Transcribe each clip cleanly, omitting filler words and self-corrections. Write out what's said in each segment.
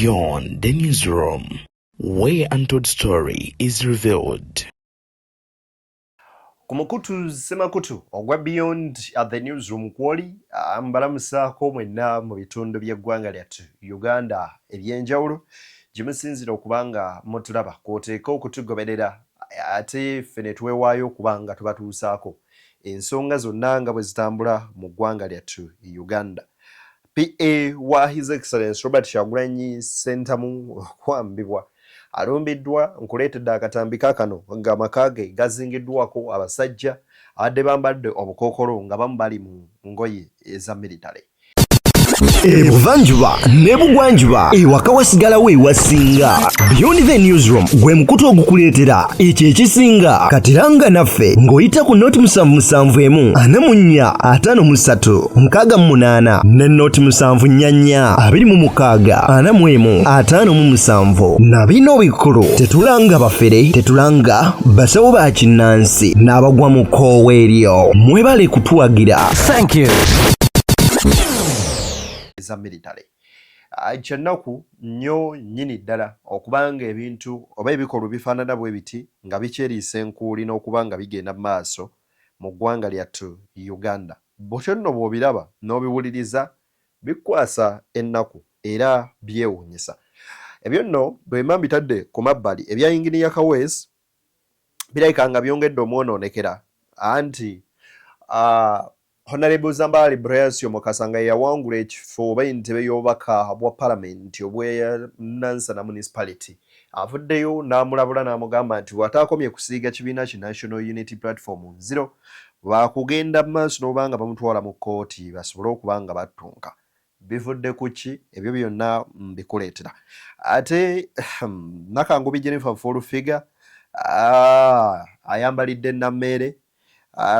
Beyond the newsroom, where untold story is revealed. Kumukutu semakutu ogwa Beyond at the newsroom kwoli mbalamusako mwenna mu bitundu by'eggwanga lyattu Uganda ebyenjawulo gimusinzira okubanga mutulaba kwoteeka okutugoberera ate ffe ne twewaayo okubanga tubatuusaako ensonga zonna nga bwe zitambula mu ggwanga lyattu Uganda. PA wa His Excellency Robert Kyagulanyi Ssentamu Awambiddwa alumbiddwa nkuleetedde akatambi kaakano nga amaka ge gazingiddwako abasajja abadde bambadde obukookolo nga bamu bali mu ngoye eza military. Ebuvanjuba ne bugwanjuba ewaka wasigalawo ewasinga. Beyond the newsroom gwe mukutu ogukuleetera ekyo ekisinga katiranga naffe ng'oyita ku noti 771 44 53 ne noti 744 26 45 na bino bikulu tetulanga bafere tetulanga basawo ba kinnansi n'abagwa mu koowa eryo mwebale kutuwagira. Thank you. Za military kyennaku nnyo nnyini ddala okubanga ebintu oba ebikolwa bifaanana bwe biti nga bikyeriisa enkuuli n'okubanga bigenda mu maaso mu ggwanga lyattu Uganda. Bw'otyo nno bw'obiraba n'obiwuliriza bikwasa ennaku era byewuunyisa. Ebyo nno bwe mba mbitadde ku mabbali ebya Inginiya Kaweesi birabika nga byongedde omwonoonekera anti Honorable Zambali Brayasio Mukasanga yawangula ekifo oba entebe y'obubaka bwa Parliament obwa Nansana Municipality. Avuddeyo n'amulabula n'amugamba nti wataakomye kusiiga kibiina ki National Unity Platform 0 baakugenda mu maaso n'obanga bamutwala mu kkooti basobole okuba nga battunka. Bivudde ku ki? Ebyo byonna mbikuleetera. Ate Nakangubi Jennifer Fulufiga ayambalidde Nammeere.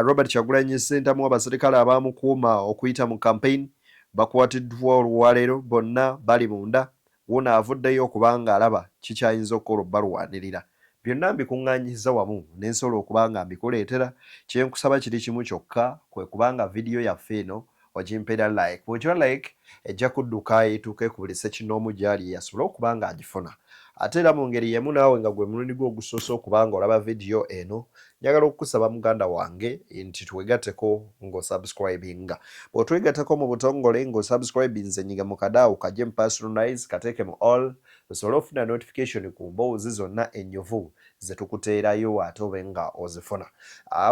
Robert Kyagulanyi Ssentamu abaserikale abaamukuuma okuyita mu campaign bakwatiddwa olwaleero bonna bali munda wona avuddeyo okubanga alaba kikyayinza okukola balwanirira. Byonna mbikuŋŋaanyiza wamu n'ensobola okubanga mbikuleetera. Kyenkusaba kiri kimu kyokka kwe kubanga vidiyo yaffe eno ogimpeera like. Bw'okiwa like ejja kudduka etuuke ku buli ssekinnoomu gy'ali yasobola okubanga agifuna. Ate era mu ngeri yemu naawe nga gwe mulundi gwo ogusoose okubanga olaba vidiyo eno njagala okukusaba muganda wange nti twegatteko ng'osubscribinga. Bw'otwegatteko mu butongole ng'osubscribinze nyiga mu kadaawo kajje mu personalize kateeke mu all osobole ofuna notification ku mboozi zonna ennyuvu ze tukuteerayo ate obe nga ozifuna.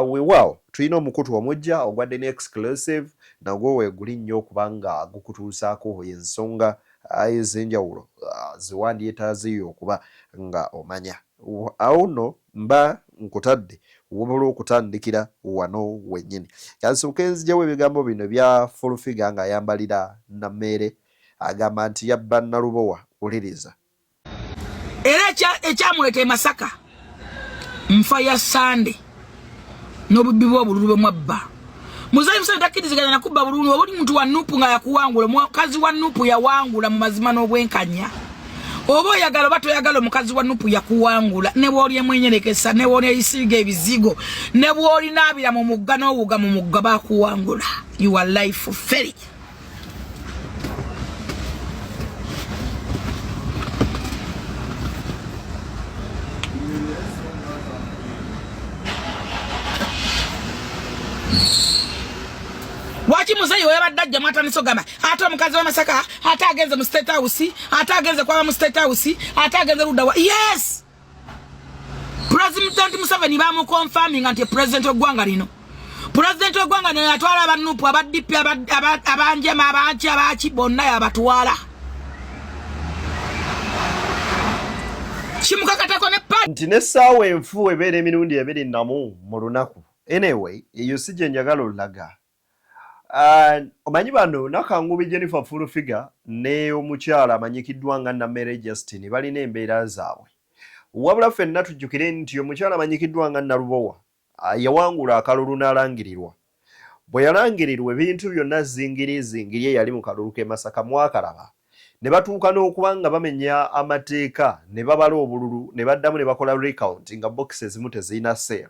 Weewaawo tulina omukutu omujja ogwadde ne exclusive nagwo weeguli nnyo okubanga gukutuusaako ensonga ez'enjawulo ziwandyetaaziyo okuba nga omanya. Awo nno mba nkutadde wobula okutandikira wano wennyini. Kansooke nziggyawo ebigambo bino bya Fulufiga ng'ayambalira Nammeere agamba nti yabba Nalubowa. Wuliriza. Era ekyamuleta e Masaka nfa ya Sande n'obubbi bw'obululu bwe mwabba. Muzayi musajja takkiriziganya na kubba bululu oba oli muntu wa Nuupu nga yakuwangula mukazi wa Nuupu yawangula mu mazima n'obwenkanya. Oba oyagala oba toyagala omukazi wa Nuupu yakuwangula ne bw'oli emwenyerekesa ne bw'oli eyisiga ebizigo ne bw'oli naabira mu mugga n'owuga mu mugga baakuwangula. You are life very. Wachi muzayi oyabadde ajja mwatandise ogamba ate omukazi wa Masaka ate agenze mu State House ate agenze kwaba mu State House ate agenze ludda wa. Yes, President Museveni bamukonfirming nti president w'eggwanga lino. President w'eggwanga lino yatwala abanupu abaddipi abanjema abanki abaki bonna yabatwala. Kimukakatako ne pa nti n'essaawa enfu ebeera emirundi 24 mu lunaku. Anyway, eyo si gye njagala olaga. Omanyi bano Nakangubi Jennifer Fulufiga ne omukyala amanyikiddwa nga Nammeere Justin balina embeera zaabwe. Wabula ffenna tujjukire nti omukyala amanyikiddwa nga Nalubowa yawangula akalulu n'alangirirwa. Bwe yalangirirwa ebintu byonna zingiri eyali mu kalulu k'e Masaka mwakalaba. Ne batuuka n'okuba nga bamenya amateeka ne babala obululu ne baddamu ne bakola recount nga boxes ezimu tezirina sale.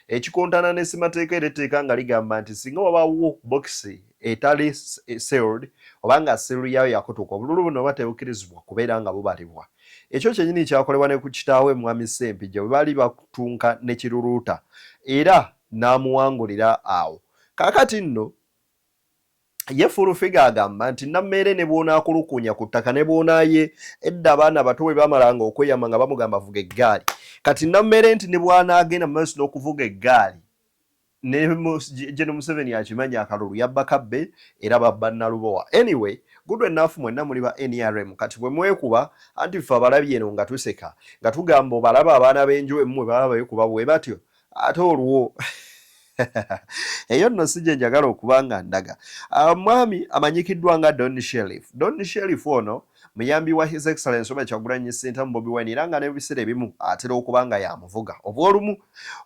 Ekikontana n'essimateeka era etteeka nga ligamba nti singa wabaawo boxi etali sealed obanga sealed yayo yakutuuka obululu buno batebukirizibwa kubeera nga bubalibwa. Ekyo kyennyini kyakolebwa ne ku kitaawe mwami Ssempijja bwe baali batunka ne kiruluuta era n'amuwangulira awo. Kaakati nno ye Fulufiga agamba nti Nammeere ne bw'onaakulukunya ku ttaka ne bw'onaaye edda abaana bato bwe bamalanga okweyama nga bamugamba vuga eggaali. Kati Nammeere nti ne bw'anaagenda mu maaso n'okuvuga eggaali ne General Museveni akimanya akalulu yabba kabbe era babba Nalubowa. Anyway, good enough mwenna muli ba NRM kati bwe mwekuba anti ffe abalabye eno nga tuseka nga tugamba obalaba abaana b'enju emmwe balaba bekuba bwe batyo ate olwo eyo nno si gye njagala okuba nga ndaga. Mwami amanyikiddwa nga Don Sheriff. Don Sheriff ono muyambi wa His Excellency Robert Kyagulanyi Ssentamu Bobi Wine era nga n'ebiseera ebimu atera okuba nga yamuvuga obw'olumu.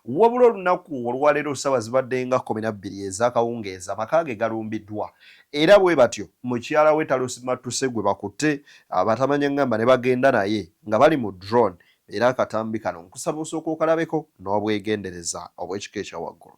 Wabula olunaku olwaleero ssaawa zibadde nga 12 ez'akawungeezi amaka ge galumbiddwa era bwe batyo mukyala we Talusimatuse gwe bakutte abatamanya ngamba ne bagenda naye nga bali mu drone era akatambi kano nkusaba osooka okalabeko n'obwegendereza obw'ekika ekya waggulu.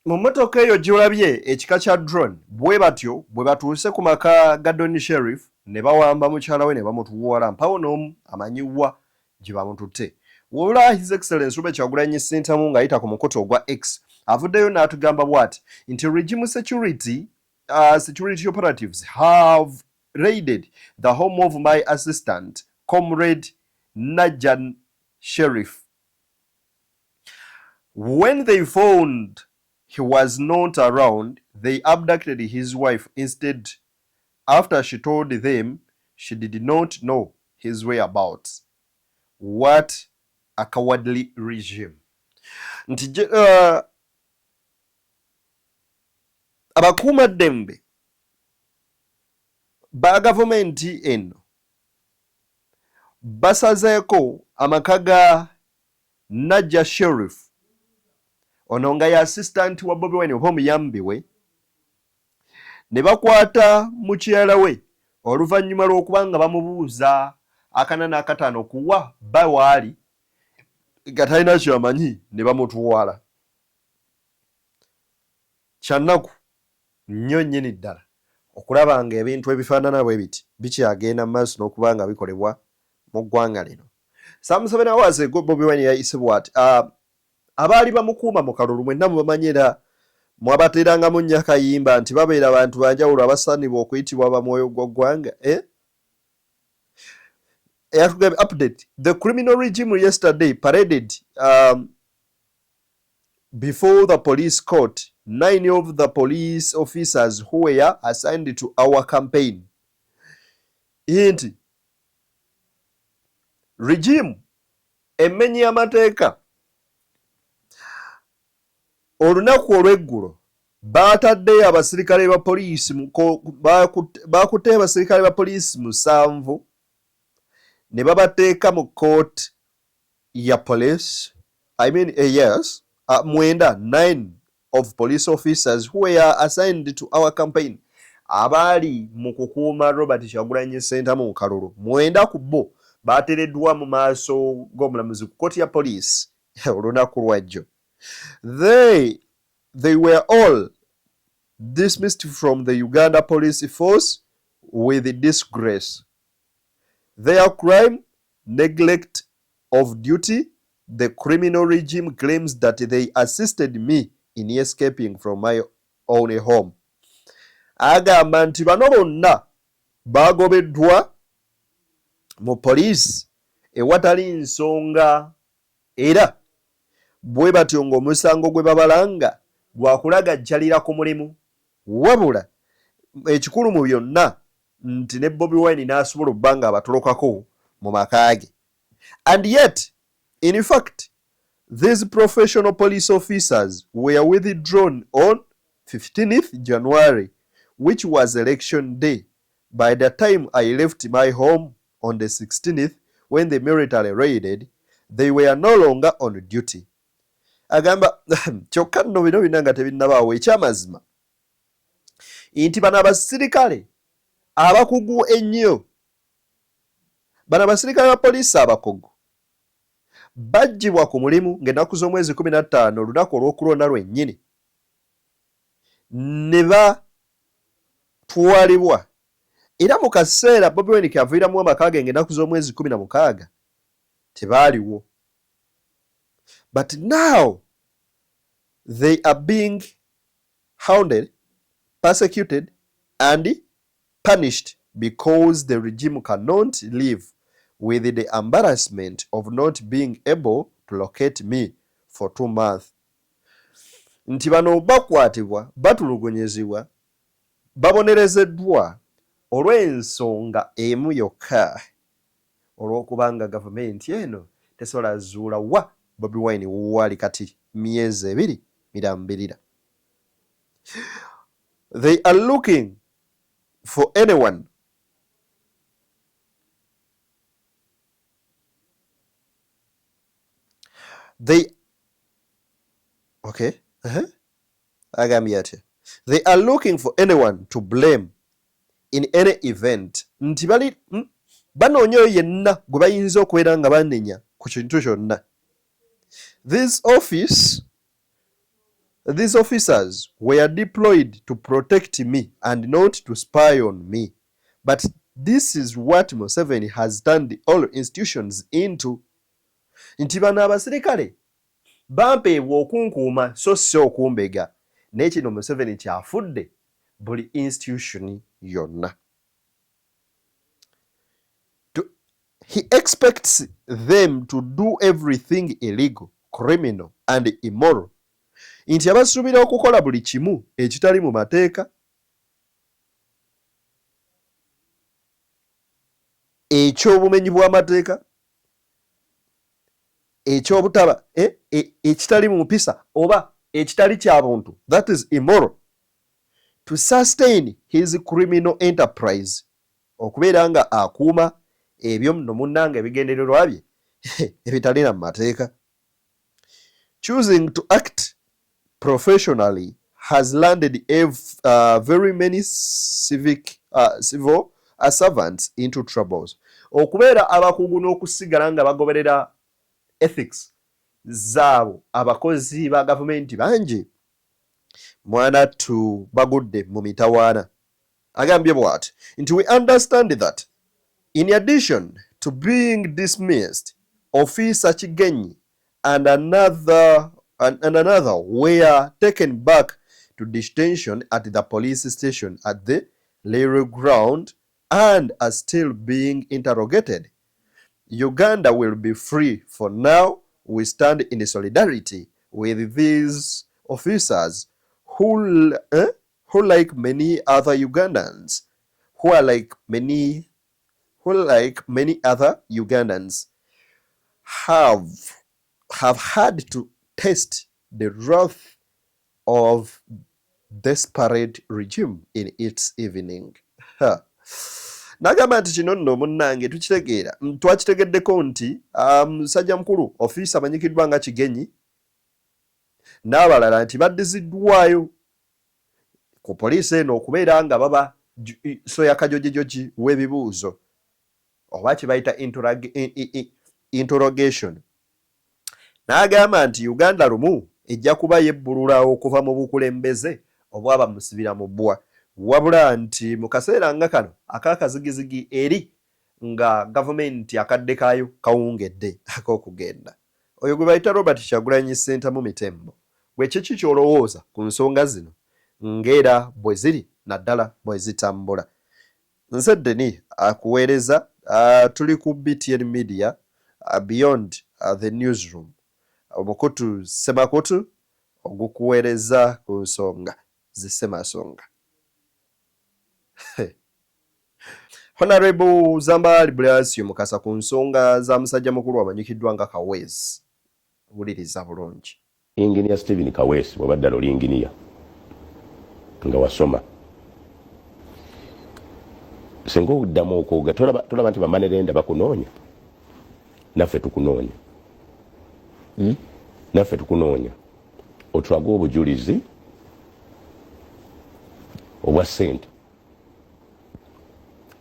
Mu mmotoka eyo gy'olabye ekika kya drone bwe batyo bwe batuuse ku maka ga Don Sheriff ne bawamba mukyala we ne bamutuwala mpawo n'omu amanyiwa gye bamututte. Wabula His Excellency Robert Kyagulanyi Ssentamu ng'ayita ku mukoto ogwa X avuddeyo n'atugamba bw'ati nti regime security operatives have raided the home of my assistant comrade Najan Sheriff. When they found he was not around, they abducted his wife instead after she told them she did not know his whereabouts. What a cowardly regime. Abakuuma ddembe ba gavumenti eno basazeeko amaka ga Naja Sheriff ono nga ya assistant wa Bobi Wine oba omuyambi we ne bakwata mukyala we oluvannyuma lw'okuba nga bamubuuza akanana akataano kuwa ba waali nga talina kyamanyi ne bamutwala. Kyannaku nnyo nnyini ddala okulaba nga ebintu ebifaanana bwe biti bikyagenda mu maaso n'okuba nga bikolebwa mu ggwanga lino. Samuseveni awaase Bobi Wine yayise bw'ati abaali bamukuuma mu kalulu mwenna mubamanyira mwabateerangamu nnyo akayimba nti babeera abantu banjawulo abasaanibwa okuyitibwa bamwoyo gw'eggwanga. Update. The criminal regime yesterday paraded before the police court 9 of the police officers who were assigned to our campaign. Inti regime emmenyi y'amateeka olunaku olw'eggulo baataddeyo abasirikale ba poliisi bakutte abasirikale ba poliisi 7 ne babateeka mu court ya police. I mean, yes, 9 of police officers who were assigned to our campaign abaali mu kukuuma Robert Kyagulanyi Ssentamu mu kalulu 9 ku bo baateereddwa mu maaso g'omulamuzi ku kkooti ya poliisi olunaku lwajjo. They were all dismissed from the Uganda police force with disgrace. Their crime, neglect of duty, the criminal regime claims that they assisted me in escaping from my own home. Agamba nti bano bonna bagobeddwa mu poliisi ewatali nsonga era bwe batyo ng'omusango gwe babalanga gwa kulagajjalira ku mulimu wabula ekikulu mu byonna nti ne Bobi Wine n'asobola obbanga abatolokako mu makaage. And yet, in fact, these professional police officers were withdrawn on 15th January, which was election day. By the time I left my home on the 16th, when the military raided, they were no longer on duty. Agamba kyokka nno bino bina nga tebinnabaawo ekyamazima nti bano abasirikale abakugu ennyo, bano abasirikale ba poliisi abakugu bajjibwa ku mulimu ng'ennaku z'omwezi 15 olunaku olw'okulonda lwennyini ne batwalibwa era mu kaseera Bobi Wine kaviiramu amakaage ng'ennaku z'omwezi 16 tebaaliwo. But now they are being hounded, persecuted and punished because the regime cannot live with the embarrassment of not being able to locate me for 2 months. Nti bano bakwatibwa, batulugunyizibwa, babonerezeddwa olw'ensonga emu yokka, olw'okubanga gavumenti eno tesobola zuula wa Bobi Wine wali kati myezi 2 mirambirira. They are looking for anyone They are looking for anyone to blame in any event. Nti bali banoonya oyo yenna gwe bayinza okubeera nga banenya ku kintu kyonna. These officers were deployed to protect me and not to spy on me. But this is what Museveni has turned all institutions into. Nti bano abasirikale bampeebwa okunkuuma so si okumbega. N'ekino Museveni kyafudde buli institution yonna. He expects them to do everything illegal, criminal and immoral. Nti abasuubira okukola buli kimu ekitali mu mateeka, eky'obumenyi bw'amateeka, eky'obutaba ekitali mu mpisa oba ekitali kya buntu, that is immoral, to sustain his criminal enterprise, okubeera nga akuuma ebyo nno munnanga ebigendererwa bye ebitalina mu mateeka. Choosing to act professionally has landed very many civil servants into troubles. Okubeera abakugu n'okusigala nga bagoberera ethics zaabo abakozi ba gavumenti bangi mwana tu bagudde mu mitawaana. Agambye bw'ati nti we understand that in addition to being dismissed, Officer Kigenyi and another were taken back to detention at the police station at the Leroy ground and are still being interrogated. Uganda will be free for now. We stand in solidarity with these officers who like many other Ugandans, have had to test the wrath of desperate regime in its evening. Nagamba nti kino nno munnange tukitegeera, twakitegeddeko nti musajja mukulu ofiisa amanyikiddwa nga Kigenyi n'abalala nti baddiziddwayo ku poliisi eno okubeera nga baba soya kajojijoji w'ebibuuzo oba kye bayita interrogation. N'agamba nti Uganda lumu ejja kuba yebbulula okuva mu bukulembeze obwaba musibira mu bbwa, wabula nti mu kaseera nga kano ak'akazigizigi eri nga gavumenti akadde kaayo kawungedde ak'okugenda. Oyo gwe bayita Robert Kyagulanyi Ssentamu Mitembo, gwe kiki ky'olowooza ku nsonga zino ng'era bwe ziri naddala bwe zitambula? Nze Deni akuweereza, tuli ku BTN Media, Beyond the Newsroom, omukutu Semakutu ogukuweereza ku nsonga zisemasonga. Honorable Zambali Blasio Mukasa ku nsonga za musajja mukulu amanyikiddwa nga Kawesi. Wuliriza bulungi. Engineer Stephen Kawesi wabadde oli engineer nga wasoma. Sengo uddamu okwoga tolaba nti bamanerenda bakunoonya. Naffe tukunoonya. Naffe tukunoonya. Otulaga obujulizi obwa ssente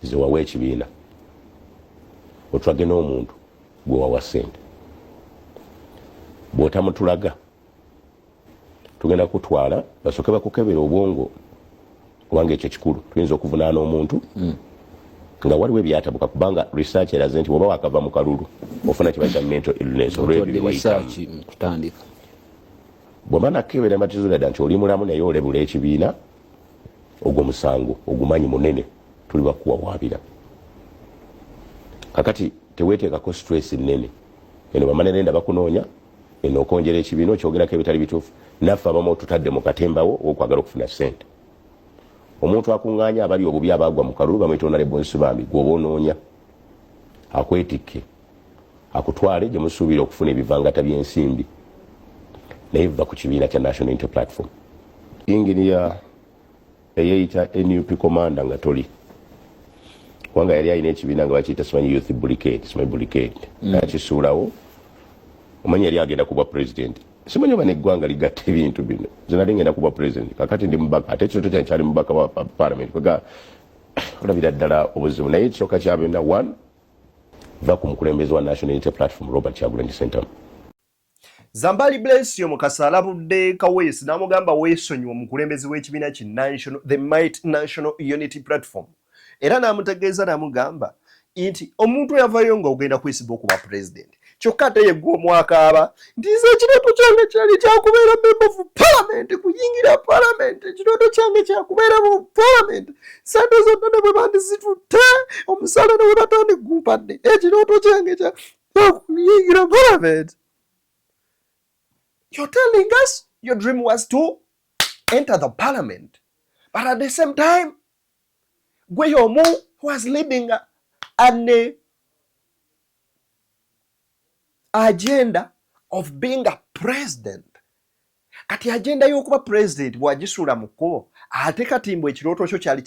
ze wawa ekibiina. Otulage n'omuntu gwe wawa ssente. Bw'otamutulaga tugenda kutwala basooke bakukebera obwongo kubanga ekyo kikulu. Tuyinza okuvunaana omuntu nga waliwo ebyatabuka kubanga research eraze nti bw'oba wakava mu kalulu ofuna kye bayita mental illness kutandika. Bw'oba nakebera amatizo ddala nti oli mulamu naye olebula ekibiina ogwo musango ogumanyi munene tuli bakuwawaabira. Kakati teweeteekako stress nnene. Eno bamanerenda bakunoonya eno okonjera ekibiina okyogerako ebitali bituufu. Naffe abamu tutadde mu katembawo okwagala okufuna ssente. Omuntu akuŋŋaanya abali obubi abaagwa mu kalulu bamuyita Honorable Nsibambi gw'oba onoonya akwetikke akutwale gye musuubira okufuna ebivangata by'ensimbi naye biva ku kibiina kya National Unity Platform. Engineer eyeyita NUP commander nga toli kubanga yali alina ekibiina nga bakiyita simanyi youth brigade simanyi brigade nakisuulawo omanyi yali agenda kuba president. Simanyi oba neggwanga ligatta ebintu bino zina ngenda kuba president kakati ndi mubaka ate ekirooto kyange kyali mubaka wa parliament kwega olabira ddala obuzibu naye ekisooka kya byonna one va ku mukulembeze wa National Unity Platform Robert Kyagulanyi Ssentamu. Zambali Blasio Mukasa alabudde Kawesi n'amugamba weesonyiwa omukulembeze w'ekibiina ki The Might National Unity Platform era n'amutegeeza n'amugamba nti omuntu yavayo nga ogenda kwesiba okuba president kyokka ate yeggwa omwakaaba nti nze ekirooto kyange kyali kyakubeera member of parliament kuyingira parliament ekirooto kyange kyakubeera mu parliament sente zonna ne bwe bandizitutte omusala ne webatandiguupadde ekirooto kyange kyakuyingira parliament. You're telling us your dream was to enter the parliament, but at the same time Gweyomu was leading an agenda of being a president. Kati agenda y'okuba president bw'agisuula mu kkubo ate kati mbwe ekirooto kyo kyali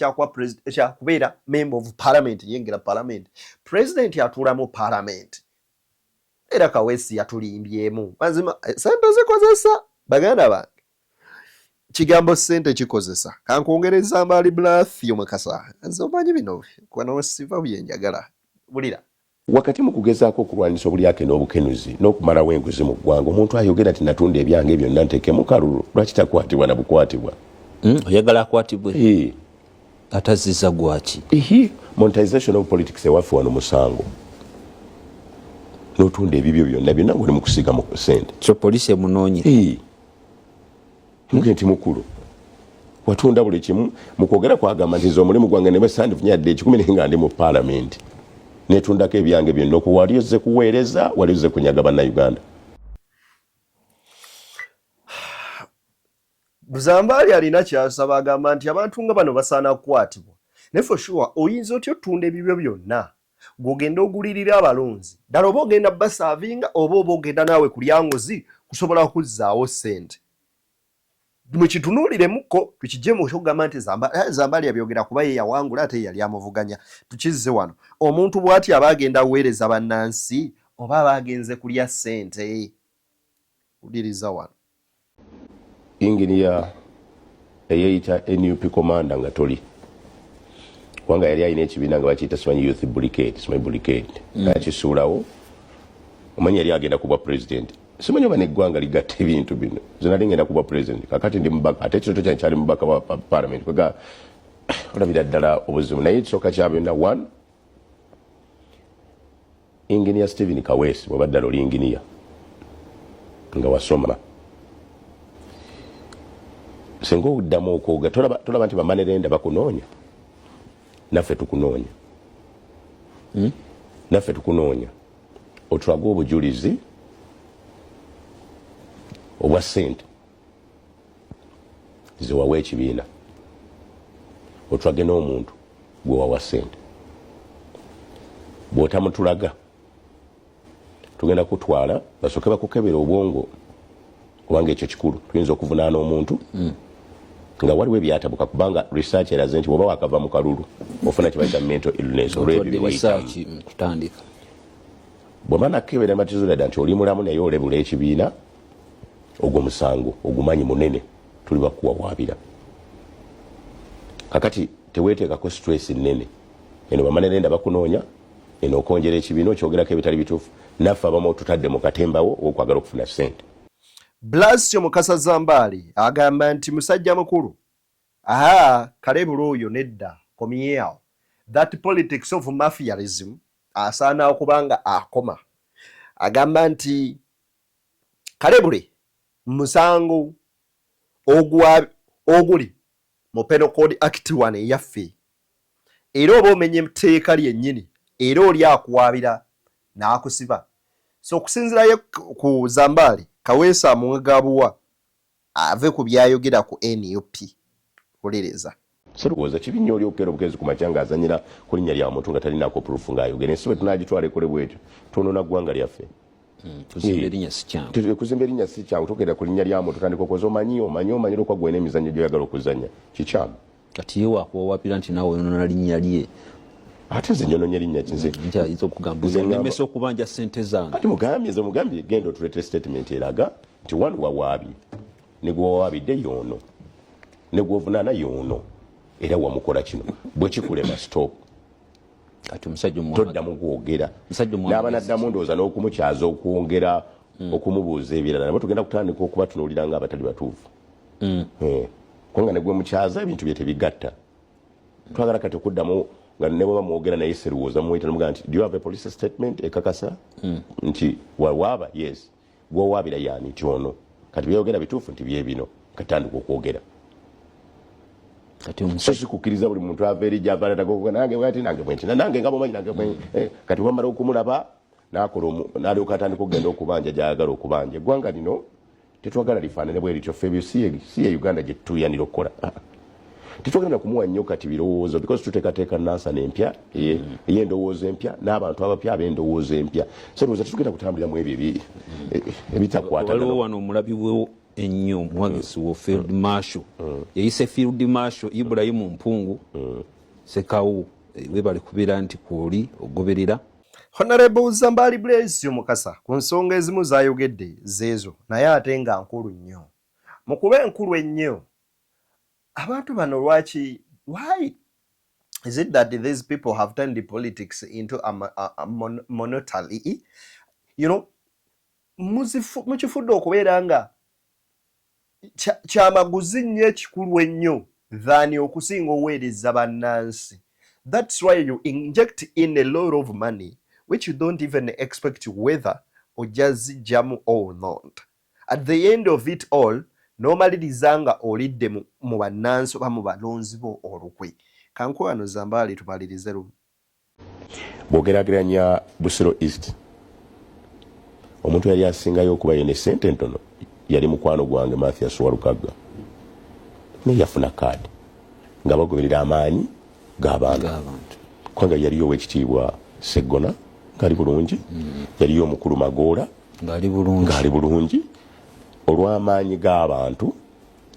kyakubeera member of parliament yingira parliament. President yatuula mu parliament. Era Kawesi yatulimbyemu. Mazima sente zikozesa baganda bange. Kigambo sente kikozesa. Kankwongereza Zambali Blasio Mukasa. Nze omanyi bino kwano siva byenjagala. Bulira. Wakati mu kugezaako okulwanyisa obulyake n'obukenuzi n'okumalawo enguzi mu ggwanga omuntu ayogera nti natunda ebyange byonna nteeke mu kalulu lwaki takwatibwa na bukwatibwa. Oyagala akwatibwe atazizza gwaki. Monetization of politics ewaffe wano musango. N'otunda ebibyo byonna ng'oli mu kusiga mu ssente. So poliisi emunoonye. Nti mukulu watunda buli kimu mu kwogera kwagamba nti nze omulimu gwange ne bwe sandifunyadde ekikumi naye nga ndi mu parliament netundako ebyange byonna wali ozze kuweereza wali ozze kunyaga bannayuganda. Zambali alina kyasaba agamba nti abantu nga bano basaana kukwatibwa ne for sure oyinza otya otunda ebibyo byonna gw'ogenda ogulirira abalonzi ddala oba ogenda basaavinga oba ogenda naawe kulya ngozi kusobola okuzzaawo ssente. Mukitunuuliremuko tukijjemu okugamba nti Zambali yabyogera kuba ye yawangula ate yali amuvuganya. Tukizze wano omuntu bw'ati aba agenda aweereza bannansi oba aba agenze kulya ssente. Udiriza wano. Engineer eyeyita NUP commander nga toli kubanga yali alina ekibiina nga bakiyita simanyi youth brigade simanyi brigade nakisuulawo omanyi yali agenda kuba president. Simanyi oba neggwanga ligatta ebintu bino zina ngenda kuba president kakati ndi mubaka ate ekirooto kyange kyali mubaka wa parliament kwega olabira ddala obuzibu naye ekisooka kya byonna one engineer Stephen Kawesi wabadde oli engineer nga wasoma. Senga oddamu okwoga tolaba nti bamanerenda bakunoonya naffe tukunoonya. Naffe tukunoonya otulaga obujulizi obwa ssente ze wawa ekibiina otulage n'omuntu gwe wawa ssente. Bw'otamutulaga tugenda kutwala basooke bakukebera obwongo kubanga ekyo kikulu. Tuyinza okuvunaana omuntu nga waliwo ebyatabuka kubanga research eraze nti bw'oba wakava mu kalulu ofuna kibayita mental illness kutandika. Bw'oba nakebera matizula nti oli mulamu naye olebula ekibiina ogwo musango ogumanyi munene tuli bakuwawaabira. Kakati teweeteekako stress nnene. Eno bamanenenda bakunoonya eno okonjera ekibiina okyogerako ebitali bituufu naffe abamu otutadde mu katembawo okwagala okufuna ssente. Blasio Mukasa Zambali agamba nti musajja mukulu kalebula oyo nedda komyewo that politics of mafiaism asaana okubanga akoma. Agamba nti kalebule musango oguli mu Penal Code Act 1 eyaffe era oba omenye etteeka lyennyini era oli akuwaabira n'akusiba. So okusinziirayo ku Zambali Kaweesa amwegaabuwa ave ku byayogera ku NUP olereza. Serowooza kibi nnyo oli okukera obugezi ku makya ng'azanyira ku linnya lya muntu nga talinaako purufu ng'ayogera. Ensi bwe tunaagitwala ekole bwetyo twonoona ggwanga lyaffe. Kuzimba erinnya si kyangu. Kuzimba erinnya si kyangu togenda ku linnya lya muntu tandika okoze omanyi olwokwa gwena emizannyo gy'oyagala okuzannya kikyamu. Kati ye waakuwawaabira nti naawe oyonoona linnya lye. Ate nze nyononya linnya kinze. Nkyayinza okugamba nemesa okubanja ssente zange. Ati mugambye genda otuleete statement eraga nti wano wawaabye ne gwe wawaabidde y'ono ne gwe ovunaana y'ono era wamukola kino bwe kikulema stop. Kati omusajja toddamu kwogera n'aba naddamu ndowooza n'okumukyaza okwongera okumubuuza ebirala nabo tugenda kutandika okubatunuulira nga abatali batuufu. Kubanga ne gwe mukyaza ebintu bye tebigatta. Twagala kati okuddamu nga ne bwe bamwogera naye serowooza muyita n'omugamba nti do you have a police statement ekakasa nti wawaaba yes gwe owaabira yaani nti ono kati byeyogera bituufu nti byebino katandika okwogera. So sikukkiriza buli muntu ava eri gy'avaanatako nange bwati nange bwenti nange nga bomanyi nange kati wamala okumulaba n'alyoka atandika okugenda okubanja gy'ayagala okubanja. Eggwanga lino tetwagala lifaanane bwe lityo ffe ebyo si ye Uganda gye tutuyanira okukola. Tetwagenda kumuwa nnyo kati birowoozo because tuteekateeka nansana empya ey'endowoozo empya n'abantu abapya ab'endowoozo empya. Serowooza tetugenda kutambulira mu ebyo ebitakwatana. Waliwo wano omulabi we ennyo omwagisi wo field marshal yayise field marshal Ibrahim Mpungu Sekawu we bali kubeera nti kwoli ogoberera. Honorable Zambali Blasio Mukasa ku nsonga ezimu zayogedde zeezo naye ate nga nkulu nnyo. Mu kuba enkulu ennyo abantu bano lwaki why is it that these people have turned the politics into a monotony? You know, mukifudde okubeera nga kyamaguzi nnyo ekikulu ennyo than okusinga oweereza bannansi. That's why you inject in a lot of money which you don't even expect whether ojazijjamu or not. At the end of it all, nomaliriza nga olidde mu bannansi oba mu balonzi bo olukwe. Kankuwa wano Zambali tumalirize lumu. Bw'ogeraageranya Busiro East omuntu yali asingayo okuba yene ssente ntono yali mukwano gwange Mathias Walukagga naye yafuna kaadi nga bagoberera amaanyi g'abantu kubanga yaliyo owekitiibwa Seggona ng'ali bulungi yaliyo omukulu Magoola ng'ali bulungi olw'amaanyi g'abantu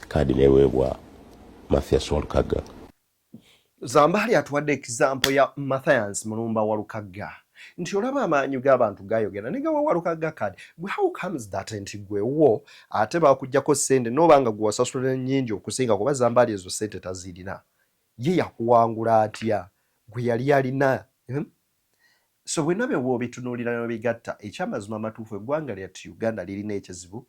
kaadi neweebwa Mathias Walukagga. Zambali atuwadde example ya Mathias Mulumba Walukagga nti olaba amaanyi g'abantu gayogera ne gawa Walukagga kaadi. How comes that nti gwewo ate bakuggyako ssente n'obanga gwe wasasula nnyingi okusinga kuba Zambali ezo ssente tazirina ye yakuwangula atya gwe yali alina. So bwenna bwe bw'obitunuulira ne bigatta ekyamazima amatuufu eggwanga lyattu Uganda lirina ekizibu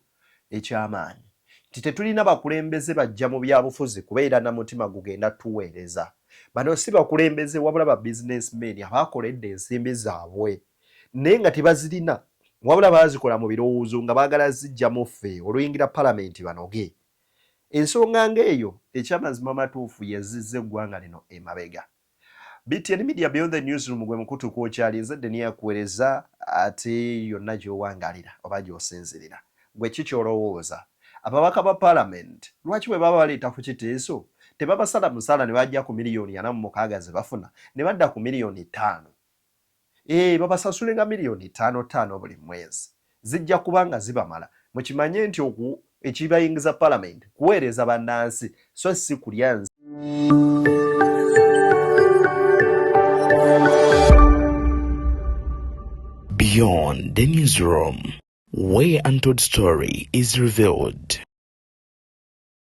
eky'amaanyi nti tetulina bakulembeze bajja mu byabufuzi kubeera na mutima gugenda tuweereza. Bano si bakulembeze wabula ba businessmen abaakoledde ensimbi zaabwe naye nga tebazirina wabula baazikola mu birowoozo nga baagala zijjamu ffe oluyingira palamenti banoge. Ensonga ng'eyo ekyamazima amatuufu yazizza eggwanga lino emabega. BTN Media Beyond the Newsroom gwe mukutu kw'okyali nzadde niyo akuweereza ate yonna gy'owangalira oba gy'osinzirira. Gwe ki ky'olowooza? Ababaka ba Parliament lwaki bwe baba baleeta ku kiteeso tebabasala musala ne bajja ku miliyoni 46 ze bafuna ne badda ku miliyoni 5 babasasulenga miliyoni 5 buli mwezi zijja kubanga zibamala mukimanye nti ekibayingiza parliament kuweereza bannansi so si kulya. Beyond the newsroom, where untold story is revealed.